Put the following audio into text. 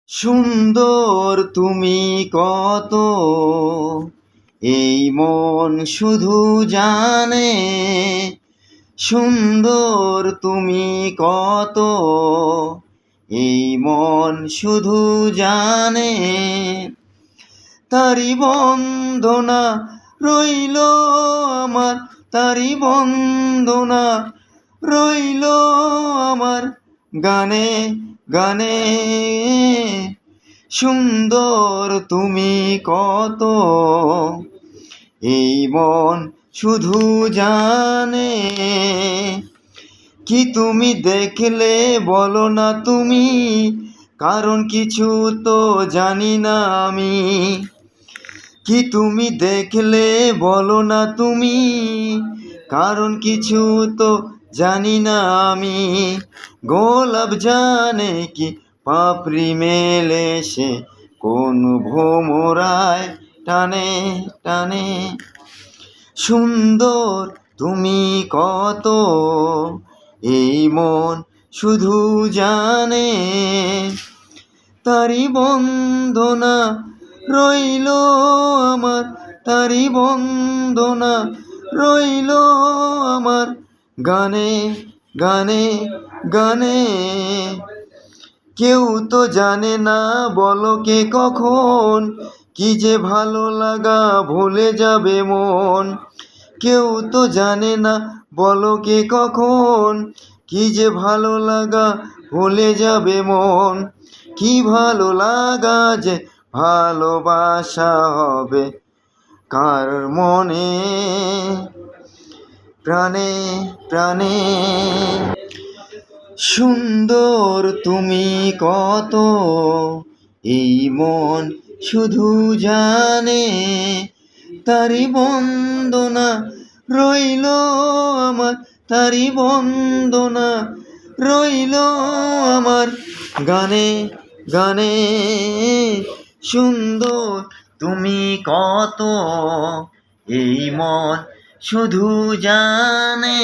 সুন্দর তুমি কত, এই মন শুধু জানে। সুন্দর তুমি কত, এই মন শুধু জানে। তারি বন্দনা রইল আমার, তারি বন্দনা রইল আমার গানে গানে। সুন্দর তুমি কত, এই মন শুধু জানে। কি তুমি দেখলে বলো না তুমি, কারণ কিছু তো জানি না আমি। কি তুমি দেখলে বলো না তুমি, কারণ কিছু তো জানি না আমি। গোলাপ জানে কি পাপড়ি মেলে সে, কোন ভোমরায় টানে টানে। সুন্দর তুমি কত, এই মন শুধু জানে। তারি বন্দনা রইল আমার, তারি বন্দনা রইল আমার গানে গানে গানে। কেউ তো জানে না বলো কে কখন, কি যে ভালো লাগা ভুলে যাবে মন। কেউ তো জানে না বলো কে কখন, কি যে ভালো লাগা ভুলে যাবে মন। কি ভালো লাগা যে ভালোবাসা হবে কার মনে, প্রাণে প্রাণে। সুন্দর তুমি কত, এই মন শুধু জানে। তারি বন্দনা রইল আমার, তারি বন্দনা রইল আমার গানে গানে। সুন্দর তুমি কত, এই মন শুধু জানে।